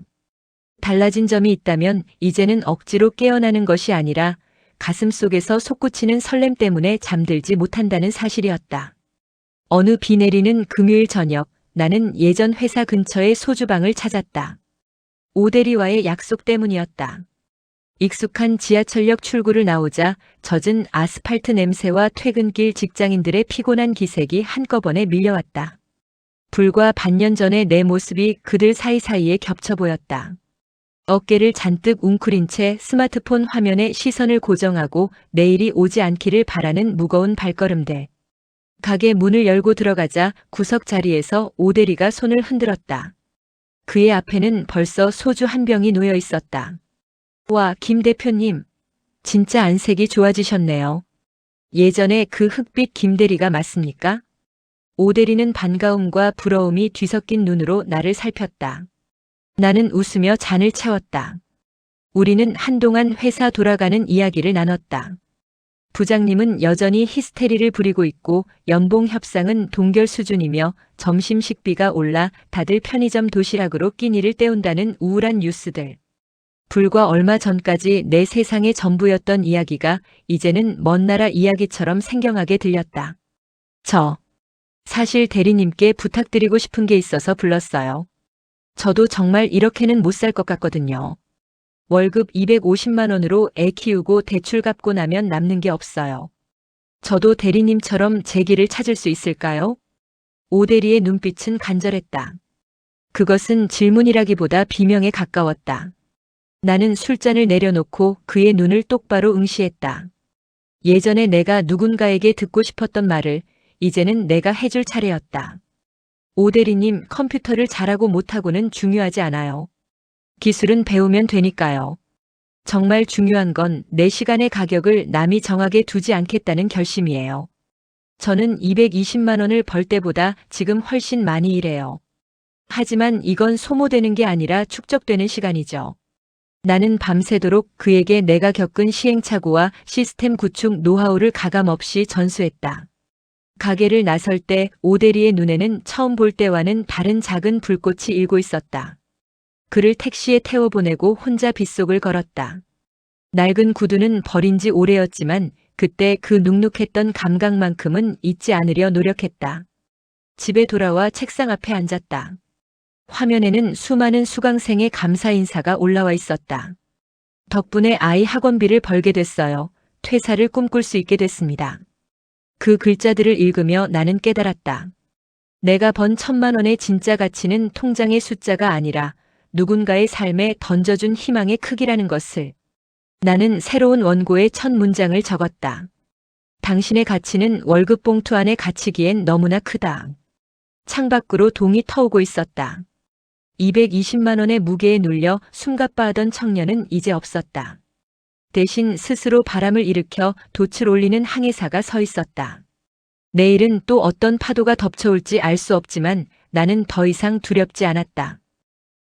달라진 점이 있다면 이제는 억지로 깨어나는 것이 아니라 가슴 속에서 솟구치는 설렘 때문에 잠들지 못한다는 사실이었다. 어느 비 내리는 금요일 저녁 나는 예전 회사 근처의 소주방을 찾았다. 오대리와의 약속 때문이었다. 익숙한 지하철역 출구를 나오자 젖은 아스팔트 냄새와 퇴근길 직장인들의 피곤한 기색이 한꺼번에 밀려왔다. 불과 반년 전의 내 모습이 그들 사이사이에 겹쳐 보였다. 어깨를 잔뜩 웅크린 채 스마트폰 화면에 시선을 고정하고 내일이 오지 않기를 바라는 무거운 발걸음들. 가게 문을 열고 들어가자 구석 자리에서 오대리가 손을 흔들었다. 그의 앞에는 벌써 소주 한 병이 놓여 있었다. 와, 김 대표님. 진짜 안색이 좋아지셨네요. 예전에 그 흑빛 김 대리가 맞습니까? 오 대리는 반가움과 부러움이 뒤섞인 눈으로 나를 살폈다. 나는 웃으며 잔을 채웠다. 우리는 한동안 회사 돌아가는 이야기를 나눴다. 부장님은 여전히 히스테리를 부리고 있고 연봉 협상은 동결 수준이며 점심 식비가 올라 다들 편의점 도시락으로 끼니를 때운다는 우울한 뉴스들. 불과 얼마 전까지 내 세상의 전부였던 이야기가 이제는 먼 나라 이야기처럼 생경하게 들렸다. 사실 대리님께 부탁드리고 싶은 게 있어서 불렀어요. 저도 정말 이렇게는 못 살 것 같거든요. 월급 250만 원으로 애 키우고 대출 갚고 나면 남는 게 없어요. 저도 대리님처럼 제 길을 찾을 수 있을까요? 오 대리의 눈빛은 간절했다. 그것은 질문이라기보다 비명에 가까웠다. 나는 술잔을 내려놓고 그의 눈을 똑바로 응시했다. 예전에 내가 누군가에게 듣고 싶었던 말을 이제는 내가 해줄 차례였다. 오 대리님, 컴퓨터를 잘하고 못하고는 중요하지 않아요. 기술은 배우면 되니까요. 정말 중요한 건 내 시간의 가격을 남이 정하게 두지 않겠다는 결심이에요. 저는 220만 원을 벌 때보다 지금 훨씬 많이 일해요. 하지만 이건 소모되는 게 아니라 축적되는 시간이죠. 나는 밤새도록 그에게 내가 겪은 시행착오와 시스템 구축 노하우를 가감없이 전수했다. 가게를 나설 때 오대리의 눈에는 처음 볼 때와는 다른 작은 불꽃이 일고 있었다. 그를 택시에 태워보내고 혼자 빗속을 걸었다. 낡은 구두는 버린 지 오래였지만 그때 그 눅눅했던 감각만큼은 잊지 않으려 노력했다. 집에 돌아와 책상 앞에 앉았다. 화면에는 수많은 수강생의 감사 인사가 올라와 있었다. 덕분에 아이 학원비를 벌게 됐어요. 퇴사를 꿈꿀 수 있게 됐습니다. 그 글자들을 읽으며 나는 깨달았다. 내가 번 1,000만 원의 진짜 가치는 통장의 숫자가 아니라 누군가의 삶에 던져준 희망의 크기라는 것을. 나는 새로운 원고에 첫 문장을 적었다. 당신의 가치는 월급 봉투 안에 갇히기엔 너무나 크다. 창밖으로 동이 터오고 있었다. 220만 원의 무게에 눌려 숨가빠하던 청년은 이제 없었다. 대신 스스로 바람을 일으켜 돛을 올리는 항해사가 서 있었다. 내일은 또 어떤 파도가 덮쳐올지 알 수 없지만 나는 더 이상 두렵지 않았다.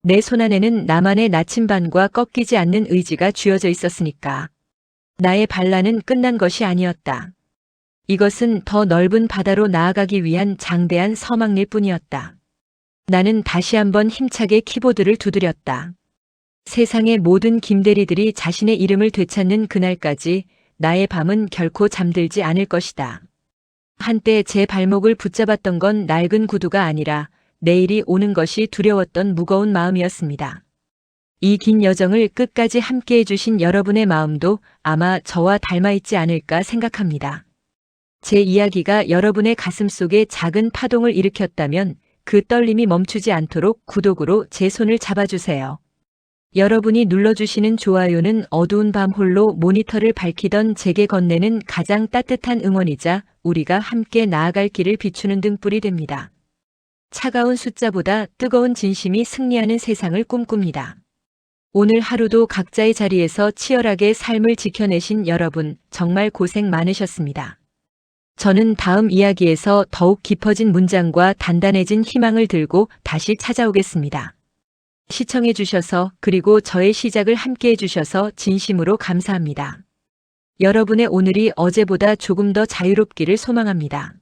내 손안에는 나만의 나침반과 꺾이지 않는 의지가 쥐어져 있었으니까. 나의 반란은 끝난 것이 아니었다. 이것은 더 넓은 바다로 나아가기 위한 장대한 서막일 뿐이었다. 나는 다시 한번 힘차게 키보드를 두드렸다. 세상의 모든 김대리들이 자신의 이름을 되찾는 그날까지 나의 밤은 결코 잠들지 않을 것이다. 한때 제 발목을 붙잡았던 건 낡은 구두가 아니라 내일이 오는 것이 두려웠던 무거운 마음이었습니다. 이 긴 여정을 끝까지 함께해 주신 여러분의 마음도 아마 저와 닮아 있지 않을까 생각합니다. 제 이야기가 여러분의 가슴 속에 작은 파동을 일으켰다면 그 떨림이 멈추지 않도록 구독으로 제 손을 잡아주세요. 여러분이 눌러주시는 좋아요는 어두운 밤 홀로 모니터를 밝히던 제게 건네는 가장 따뜻한 응원이자 우리가 함께 나아갈 길을 비추는 등불이 됩니다. 차가운 숫자보다 뜨거운 진심이 승리하는 세상을 꿈꿉니다. 오늘 하루도 각자의 자리에서 치열하게 삶을 지켜내신 여러분 정말 고생 많으셨습니다. 저는 다음 이야기에서 더욱 깊어진 문장과 단단해진 희망을 들고 다시 찾아오겠습니다. 시청해 주셔서 그리고 저의 시작을 함께 해주셔서 진심으로 감사합니다. 여러분의 오늘이 어제보다 조금 더 자유롭기를 소망합니다.